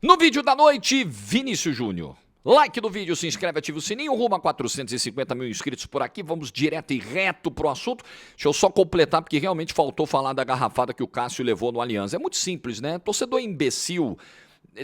No vídeo da noite, Vinícius Júnior. Like do vídeo, se inscreve, ativa o sininho, rumo a 450 mil inscritos por aqui, vamos direto e reto pro assunto. Deixa eu só completar, porque realmente faltou falar da garrafada que o Cássio levou no Allianz. É muito simples, né? Torcedor imbecil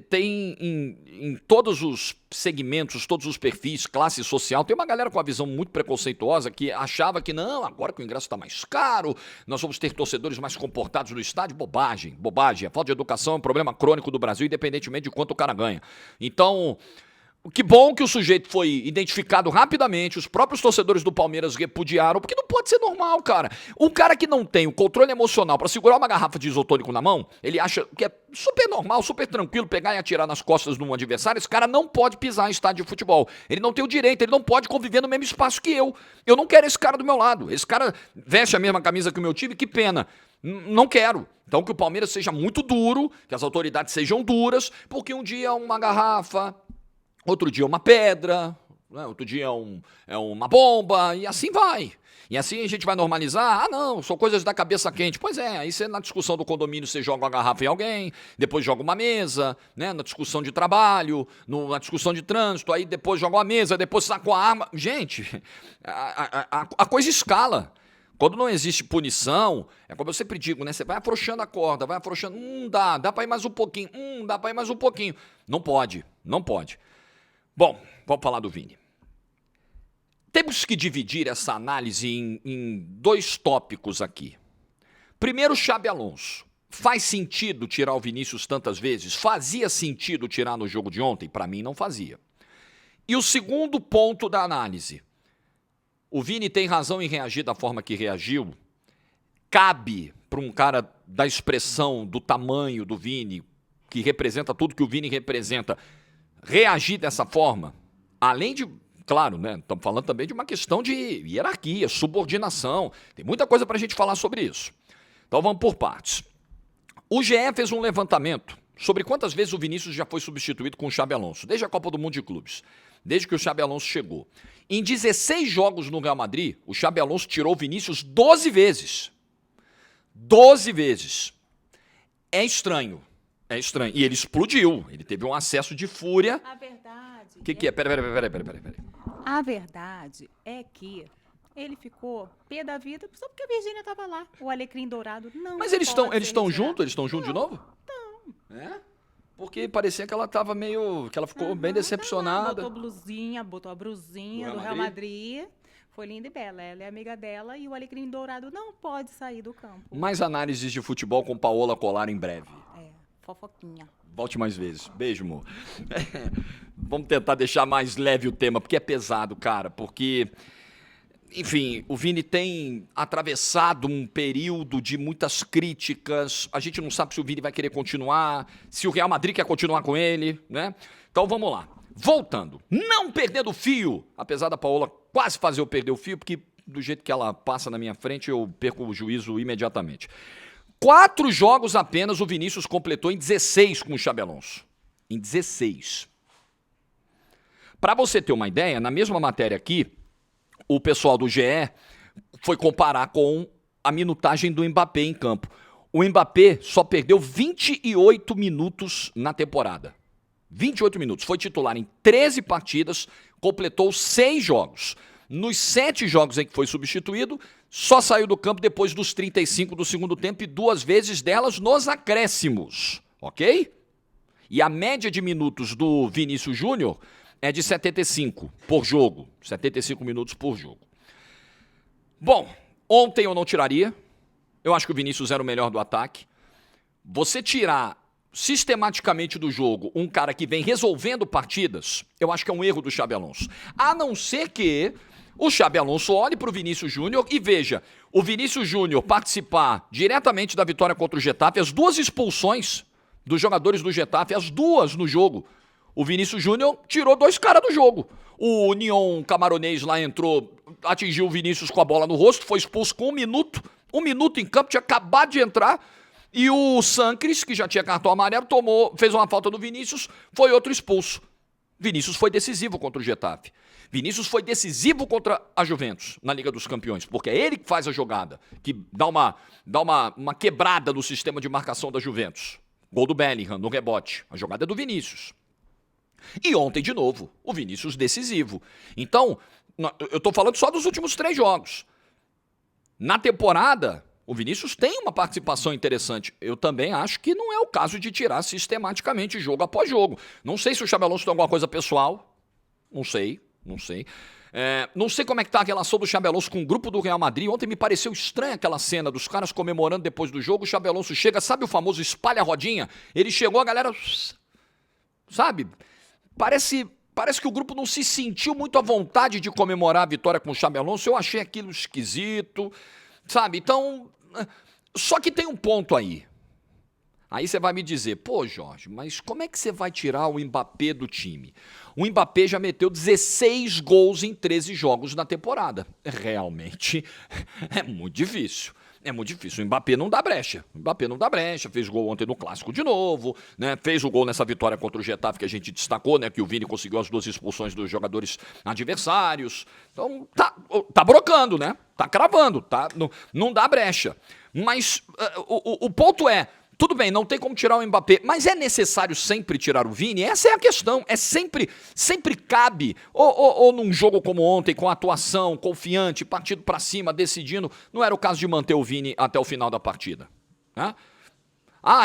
tem em todos os segmentos, todos os perfis, classe social, tem uma galera com uma visão muito preconceituosa que achava que não, agora que o ingresso está mais caro, nós vamos ter torcedores mais comportados no estádio. Bobagem, bobagem. A falta de educação é um problema crônico do Brasil, independentemente de quanto o cara ganha. Então, que bom que o sujeito foi identificado rapidamente, os próprios torcedores do Palmeiras repudiaram, porque não pode ser normal, cara. Um cara que não tem o controle emocional para segurar uma garrafa de isotônico na mão, ele acha que é super normal, super tranquilo pegar e atirar nas costas de um adversário. Esse cara não pode pisar em estádio de futebol. Ele não tem o direito, ele não pode conviver no mesmo espaço que eu. Eu não quero esse cara do meu lado. Esse cara veste a mesma camisa que o meu time, que pena. Não quero. Então que o Palmeiras seja muito duro, que as autoridades sejam duras, porque um dia uma garrafa, outro dia uma pedra, né? Outro dia é uma bomba, e assim vai. E assim a gente vai normalizar. Ah, não, são coisas da cabeça quente. Pois é, aí você na discussão do condomínio você joga uma garrafa em alguém, depois joga uma mesa, né? Na discussão de trabalho, na discussão de trânsito, aí depois joga uma mesa, depois saca a arma. Gente, a coisa escala. Quando não existe punição, é como eu sempre digo, né? Você vai afrouxando a corda, vai afrouxando, dá pra ir mais um pouquinho, dá pra ir mais um pouquinho. Não pode, não pode. Bom, vamos falar do Vini. Temos que dividir essa análise em dois tópicos aqui. Primeiro, Xabi Alonso. Faz sentido tirar o Vinícius tantas vezes? Fazia sentido tirar no jogo de ontem? Para mim, não fazia. E o segundo ponto da análise. O Vini tem razão em reagir da forma que reagiu? Cabe para um cara da expressão, do tamanho do Vini, que representa tudo que o Vini representa, reagir dessa forma? Além de, claro, né? Estamos falando também de uma questão de hierarquia, subordinação. Tem muita coisa para a gente falar sobre isso. Então vamos por partes. O GE fez um levantamento sobre quantas vezes o Vinícius já foi substituído com o Xabi Alonso, desde a Copa do Mundo de Clubes, desde que o Xabi Alonso chegou. Em 16 jogos no Real Madrid, o Xabi Alonso tirou o Vinícius 12 vezes. 12 vezes. É estranho. É estranho. E ele explodiu. Ele teve um acesso de fúria. A verdade... O que é? Peraí. A verdade é que ele ficou pé da vida só porque a Virgínia estava lá. O alecrim dourado não. Mas eles estão juntos? Eles estão juntos de Não. novo? É? Porque parecia que ela estava meio... que ela ficou bem decepcionada. Botou a brusinha do Real Madrid. Foi linda e bela. Ela é amiga dela e o alecrim dourado não pode sair do campo. Mais análises de futebol com Paola Colar em breve. Fofoquinha. Volte mais vezes. Beijo, amor. Vamos tentar deixar mais leve o tema, porque é pesado, cara. Porque, enfim, o Vini tem atravessado um período de muitas críticas. A gente não sabe se o Vini vai querer continuar, se o Real Madrid quer continuar com ele, né? Então vamos lá. Voltando. Não perdendo o fio, apesar da Paola quase fazer eu perder o fio, porque do jeito que ela passa na minha frente, eu perco o juízo imediatamente. 4 jogos apenas o Vinícius completou em 16 com o Xabi Alonso. Em 16. Para você ter uma ideia, na mesma matéria aqui, o pessoal do GE foi comparar com a minutagem do Mbappé em campo. O Mbappé só perdeu 28 minutos na temporada. 28 minutos. Foi titular em 13 partidas, completou 6 jogos. Nos 7 jogos em que foi substituído, só saiu do campo depois dos 35 do segundo tempo e 2 vezes delas nos acréscimos, ok? E a média de minutos do Vinícius Júnior é de 75 por jogo, 75 minutos por jogo. Bom, ontem eu não tiraria, eu acho que o Vinícius era o melhor do ataque. Você tirar sistematicamente do jogo um cara que vem resolvendo partidas, eu acho que é um erro do Xabi Alonso. A não ser que o Xabi Alonso olhe para o Vinícius Júnior e veja o Vinícius Júnior participar diretamente da vitória contra o Getafe, as 2 expulsões dos jogadores do Getafe, as 2 no jogo. O Vinícius Júnior tirou 2 caras do jogo. O União Camaronês lá entrou, atingiu o Vinícius com a bola no rosto, foi expulso com 1 minuto. 1 minuto em campo, tinha acabado de entrar. E o Sancris, que já tinha cartão amarelo, fez uma falta do Vinícius, foi outro expulso. Vinícius foi decisivo contra o Getafe. Vinícius foi decisivo contra a Juventus na Liga dos Campeões, porque é ele que faz a jogada, que dá uma quebrada no sistema de marcação da Juventus. Gol do Bellingham no rebote. A jogada é do Vinícius. E ontem, de novo, o Vinícius decisivo. Então, eu tô falando só dos últimos 3 jogos. Na temporada, o Vinícius tem uma participação interessante. Eu também acho que não é o caso de tirar sistematicamente jogo após jogo. Não sei se o Xabi Alonso tem alguma coisa pessoal. Não sei. Não sei como é que tá a relação do Xabi Alonso com o grupo do Real Madrid. Ontem me pareceu estranha aquela cena dos caras comemorando depois do jogo. O Xabi Alonso chega, sabe o famoso espalha a rodinha? Ele chegou, a galera... Sabe? Parece que o grupo não se sentiu muito à vontade de comemorar a vitória com o Xabi Alonso. Eu achei aquilo esquisito, sabe? Então, só que tem um ponto aí. Aí você vai me dizer, pô, Jorge, mas como é que você vai tirar o Mbappé do time? O Mbappé já meteu 16 gols em 13 jogos na temporada. Realmente é muito difícil. É muito difícil. O Mbappé não dá brecha. Fez gol ontem no Clássico de novo, né? Fez o gol nessa vitória contra o Getafe que a gente destacou, né? Que o Vini conseguiu as 2 expulsões dos jogadores adversários. Então, tá brocando, né? Tá cravando, tá? Não dá brecha. Mas o ponto é, tudo bem, não tem como tirar o Mbappé, mas é necessário sempre tirar o Vini? Essa é a questão. É sempre cabe. Ou num jogo como ontem, com atuação, confiante, partido pra cima, decidindo, não era o caso de manter o Vini até o final da partida, né?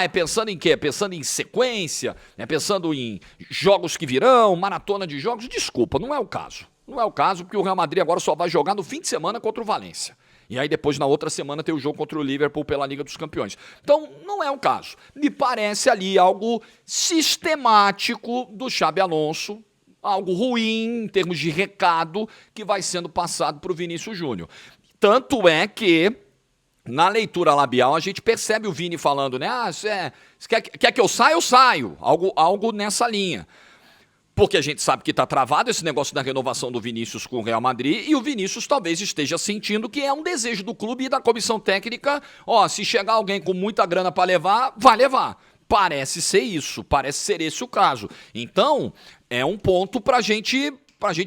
É pensando em quê? É pensando em sequência? É pensando em jogos que virão, maratona de jogos? Desculpa, não é o caso. Não é o caso, porque o Real Madrid agora só vai jogar no fim de semana contra o Valência. E aí depois, na outra semana, tem o jogo contra o Liverpool pela Liga dos Campeões. Então, não é o caso. Me parece ali algo sistemático do Xabi Alonso, algo ruim em termos de recado que vai sendo passado para o Vinícius Júnior. Tanto é que, na leitura labial, a gente percebe o Vini falando, né? Você quer que eu saia? Eu saio. Algo nessa linha. Porque a gente sabe que está travado esse negócio da renovação do Vinícius com o Real Madrid e o Vinícius talvez esteja sentindo que é um desejo do clube e da comissão técnica. Se chegar alguém com muita grana para levar, vai levar. Parece ser isso, parece ser esse o caso. Então, é um ponto pra gente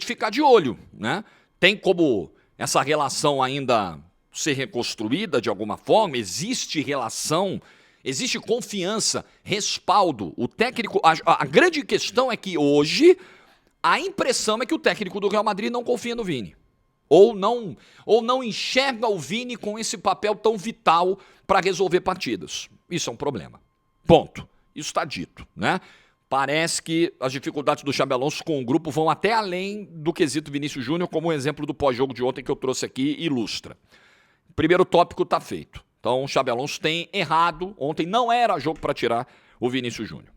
ficar de olho, né? Tem como essa relação ainda ser reconstruída de alguma forma? Existe relação? Existe confiança, respaldo. O técnico. A grande questão é que hoje a impressão é que o técnico do Real Madrid não confia no Vini. Ou não enxerga o Vini com esse papel tão vital para resolver partidas. Isso é um problema. Ponto. Isso está dito, né? Parece que as dificuldades do Xabi Alonso com o grupo vão até além do quesito Vinícius Júnior, como o exemplo do pós-jogo de ontem que eu trouxe aqui ilustra. Primeiro tópico está feito. Então, o Xabi Alonso tem errado. Ontem não era jogo para tirar o Vinícius Júnior.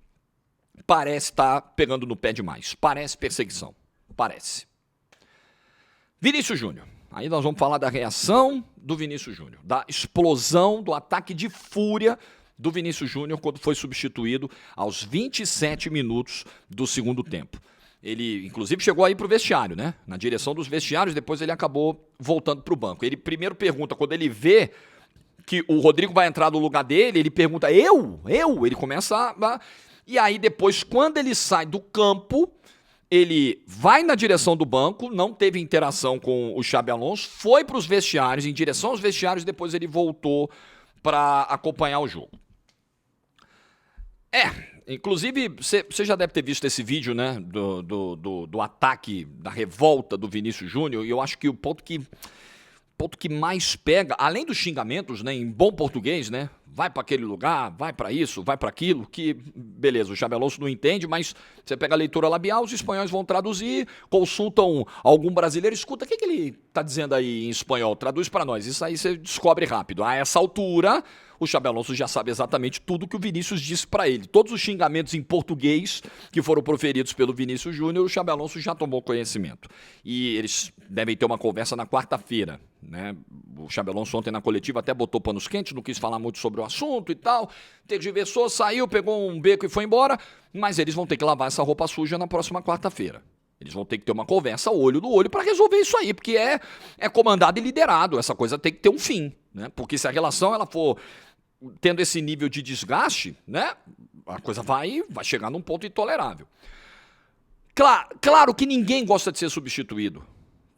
Parece estar pegando no pé demais. Parece perseguição. Parece. Vinícius Júnior. Aí nós vamos falar da reação do Vinícius Júnior. Da explosão, do ataque de fúria do Vinícius Júnior quando foi substituído aos 27 minutos do segundo tempo. Ele, inclusive, chegou aí pro vestiário, né? Na direção dos vestiários, depois ele acabou voltando pro banco. Ele primeiro pergunta, quando ele vê que o Rodrigo vai entrar no lugar dele, ele pergunta, eu? Ele começa a... E aí depois, quando ele sai do campo, ele vai na direção do banco, não teve interação com o Xabi Alonso, foi para os vestiários, em direção aos vestiários, depois ele voltou para acompanhar o jogo. Inclusive, você já deve ter visto esse vídeo, né, do ataque, da revolta do Vinícius Júnior, e eu acho que o ponto que mais pega, além dos xingamentos, né, em bom português, né, vai para aquele lugar, vai para isso, vai para aquilo, que beleza, o Xabi Alonso não entende, mas você pega a leitura labial, os espanhóis vão traduzir, consultam algum brasileiro, escuta, o que ele tá dizendo aí em espanhol, traduz para nós, isso aí você descobre rápido. A essa altura, o Xabi Alonso já sabe exatamente tudo que o Vinícius disse para ele. Todos os xingamentos em português que foram proferidos pelo Vinícius Júnior, o Xabi Alonso já tomou conhecimento. E eles devem ter uma conversa na quarta-feira, né? O Xabi Alonso ontem na coletiva até botou panos quentes, não quis falar muito sobre o assunto e tal, tergiversou, saiu, pegou um beco e foi embora, mas eles vão ter que lavar essa roupa suja na próxima quarta-feira. Eles vão ter que ter uma conversa olho no olho para resolver isso aí, porque é comandado e liderado, essa coisa tem que ter um fim, né? Porque se a relação ela for tendo esse nível de desgaste, né, a coisa vai chegar num ponto intolerável. Claro que ninguém gosta de ser substituído.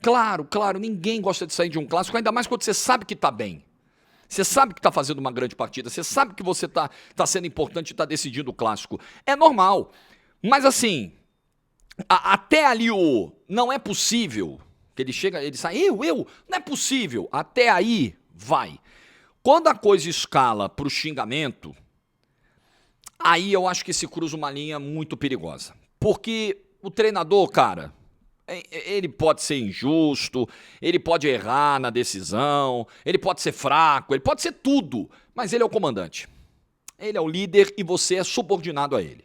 Claro, ninguém gosta de sair de um clássico, ainda mais quando você sabe que tá bem. Você sabe que está fazendo uma grande partida, você sabe que você tá sendo importante e está decidindo o clássico. É normal. Mas assim, até ali o não é possível, que ele chega, ele sai, não é possível. Até aí, vai. Quando a coisa escala pro xingamento, aí eu acho que se cruza uma linha muito perigosa. Porque o treinador, cara, ele pode ser injusto, ele pode errar na decisão, ele pode ser fraco, ele pode ser tudo, mas ele é o comandante. Ele é o líder e você é subordinado a ele.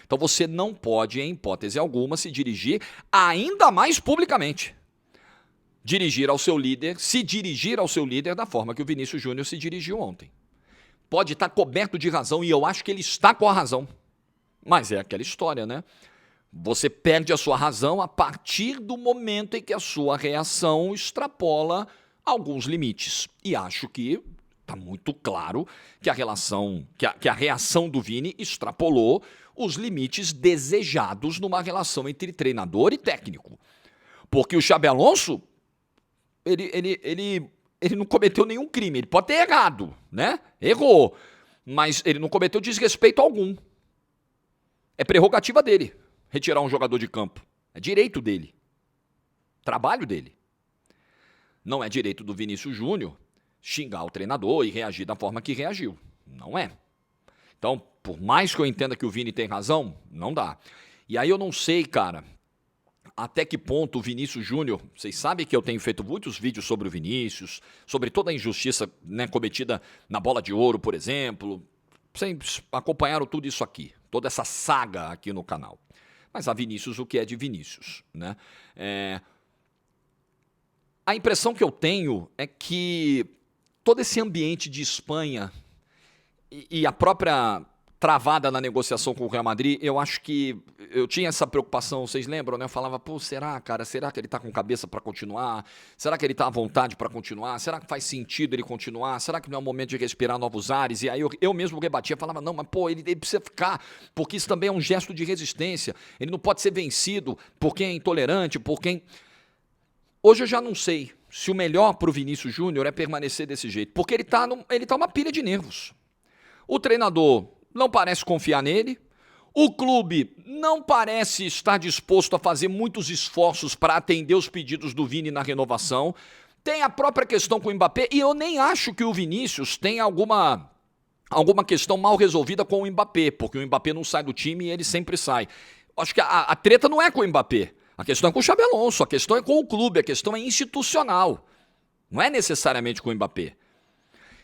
Então você não pode, em hipótese alguma, se dirigir ainda mais publicamente. Se dirigir ao seu líder da forma que o Vinícius Júnior se dirigiu ontem. Pode estar coberto de razão e eu acho que ele está com a razão. Mas é aquela história, né? Você perde a sua razão a partir do momento em que a sua reação extrapola alguns limites. E acho que está muito claro que a reação do Vini extrapolou os limites desejados numa relação entre treinador e técnico. Porque o Xabi Alonso, ele não cometeu nenhum crime. Ele pode ter errado, né? Errou. Mas ele não cometeu desrespeito algum. É prerrogativa dele retirar um jogador de campo. É direito dele. Trabalho dele. Não é direito do Vinícius Júnior xingar o treinador e reagir da forma que reagiu. Não é. Então, por mais que eu entenda que o Vini tem razão, não dá. E aí eu não sei, cara, até que ponto o Vinícius Júnior... Vocês sabem que eu tenho feito muitos vídeos sobre o Vinícius, sobre toda a injustiça, né, cometida na Bola de Ouro, por exemplo. Vocês acompanharam tudo isso aqui, toda essa saga aqui no canal. Mas a Vinícius, o que é de Vinícius, né? A impressão que eu tenho é que todo esse ambiente de Espanha e a própria travada na negociação com o Real Madrid, eu acho que eu tinha essa preocupação, vocês lembram, né? Eu falava, pô, será, cara? Será que ele tá com cabeça para continuar? Será que ele tá à vontade para continuar? Será que faz sentido ele continuar? Será que não é o momento de respirar novos ares? E aí eu mesmo rebatia, falava, não, mas pô, ele precisa ficar, porque isso também é um gesto de resistência. Ele não pode ser vencido por quem é intolerante, por quem... Hoje eu já não sei se o melhor pro Vinícius Júnior é permanecer desse jeito, porque ele tá uma pilha de nervos. O treinador não parece confiar nele, o clube não parece estar disposto a fazer muitos esforços para atender os pedidos do Vini na renovação, tem a própria questão com o Mbappé, e eu nem acho que o Vinícius tenha alguma questão mal resolvida com o Mbappé, porque o Mbappé não sai do time e ele sempre sai. Acho que a treta não é com o Mbappé, a questão é com o Xabi Alonso, a questão é com o clube, a questão é institucional, não é necessariamente com o Mbappé.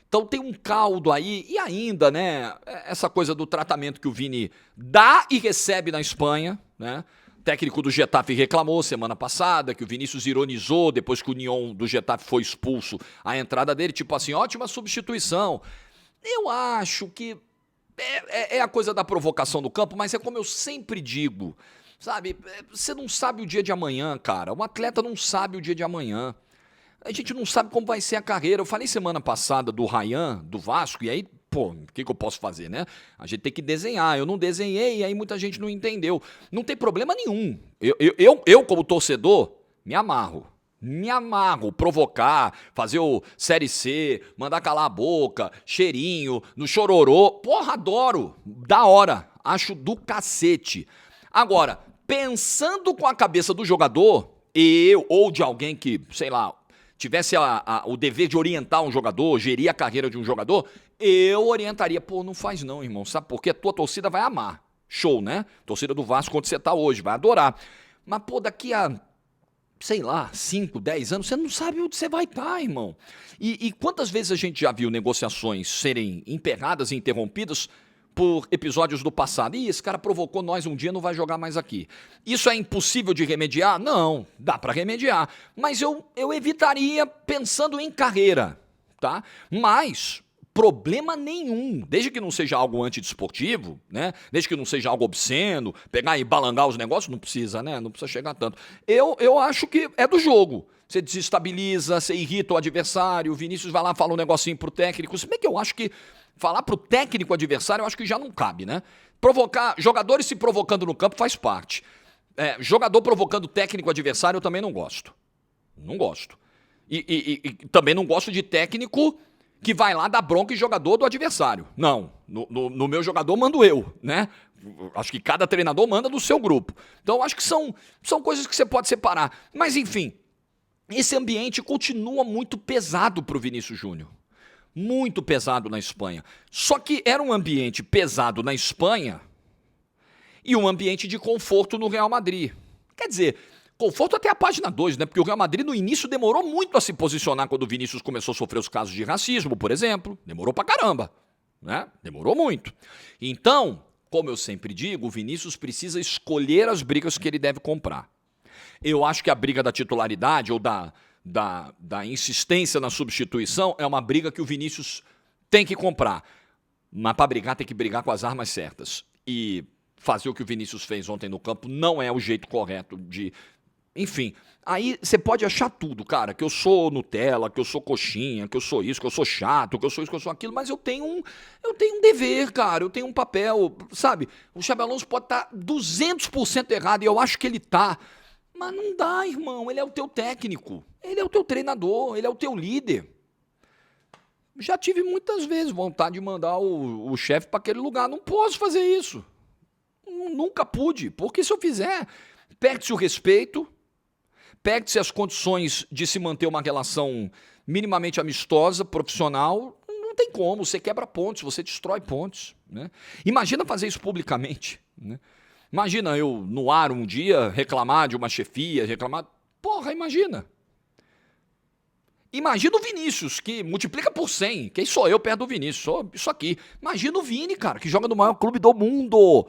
Então tem um caldo aí, e ainda, né, essa coisa do tratamento que o Vini dá e recebe na Espanha, né? O técnico do Getafe reclamou semana passada, que o Vinícius ironizou depois que o Nyon do Getafe foi expulso, a entrada dele, tipo assim, ótima substituição. Eu acho que é a coisa da provocação do campo, mas é como eu sempre digo, sabe, você não sabe o dia de amanhã, cara, um atleta não sabe o dia de amanhã. A gente não sabe como vai ser a carreira. Eu falei semana passada do Ryan, do Vasco, e aí, pô, o que eu posso fazer, né? A gente tem que desenhar. Eu não desenhei, e aí muita gente não entendeu. Não tem problema nenhum. Eu como torcedor, me amarro. Me amarro. Provocar, fazer o Série C, mandar calar a boca, cheirinho, no chororô. Porra, adoro. Da hora. Acho do cacete. Agora, pensando com a cabeça do jogador, ou de alguém que, sei lá, tivesse o dever de orientar um jogador, gerir a carreira de um jogador, eu orientaria, pô, não faz não, irmão, sabe por quê? A tua torcida vai amar. Show, né? Torcida do Vasco, onde você tá hoje, vai adorar. Mas, pô, daqui a, sei lá, 5, 10 anos, você não sabe onde você vai estar, irmão. E quantas vezes a gente já viu negociações serem emperradas e interrompidas por episódios do passado? Ih, esse cara provocou nós um dia, não vai jogar mais aqui. Isso é impossível de remediar? Não, dá para remediar. Mas eu evitaria pensando em carreira, tá? Mas problema nenhum, desde que não seja algo antidesportivo, né? Desde que não seja algo obsceno, pegar e balangar os negócios, não precisa, né? Não precisa chegar tanto. Eu acho que é do jogo. Você desestabiliza, você irrita o adversário, o Vinícius vai lá e fala um negocinho pro técnico. Se bem que eu acho que falar pro técnico adversário, eu acho que já não cabe, né? Provocar, jogadores se provocando no campo faz parte. Jogador provocando técnico adversário eu também não gosto. Não gosto. E também não gosto de técnico que vai lá dar bronca em jogador do adversário. Não, no meu jogador mando eu, né? Acho que cada treinador manda do seu grupo. Então, acho que são coisas que você pode separar. Mas, enfim, esse ambiente continua muito pesado para o Vinícius Júnior. Muito pesado na Espanha. Só que era um ambiente pesado na Espanha e um ambiente de conforto no Real Madrid. Quer dizer, conforto até a página 2, né? Porque o Real Madrid no início demorou muito a se posicionar quando o Vinícius começou a sofrer os casos de racismo, por exemplo. Demorou pra caramba, né? Demorou muito. Então, como eu sempre digo, o Vinícius precisa escolher as brigas que ele deve comprar. Eu acho que a briga da titularidade ou da insistência na substituição é uma briga que o Vinícius tem que comprar. Mas para brigar, tem que brigar com as armas certas. E fazer o que o Vinícius fez ontem no campo não é o jeito correto de... Enfim, aí você pode achar tudo, cara, que eu sou Nutella, que eu sou coxinha, que eu sou isso, que eu sou chato, que eu sou isso, que eu sou aquilo, mas eu tenho um dever, cara, eu tenho um papel, sabe? O Xabi Alonso pode estar 200% errado, e eu acho que ele tá, mas não dá, irmão, ele é o teu técnico, ele é o teu treinador, ele é o teu líder. Já tive muitas vezes vontade de mandar o chefe para aquele lugar, não posso fazer isso. Nunca pude, porque se eu fizer, perde-se o respeito, perde-se as condições de se manter uma relação minimamente amistosa, profissional. Não tem como, você quebra pontes, você destrói pontes, né? Imagina fazer isso publicamente, né? Imagina eu no ar um dia reclamar de uma chefia, reclamar... Porra, imagina. Imagina o Vinícius, que multiplica por 100. Quem sou eu perto do Vinícius? Sou isso aqui. Imagina o Vini, cara, que joga no maior clube do mundo.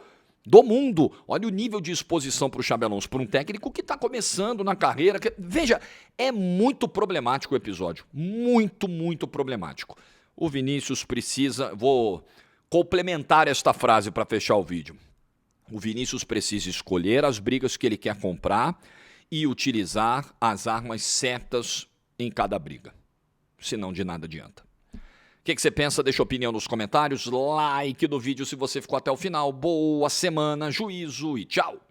Do mundo. Olha o nível de exposição para o Xabi Alonso, para um técnico que está começando na carreira. Veja, é muito problemático o episódio. Muito, muito problemático. O Vinícius precisa... Vou complementar esta frase para fechar o vídeo. O Vinícius precisa escolher as brigas que ele quer comprar e utilizar as armas certas em cada briga. Senão de nada adianta. O que você pensa? Deixa opinião nos comentários, like no vídeo se você ficou até o final. Boa semana, juízo e tchau!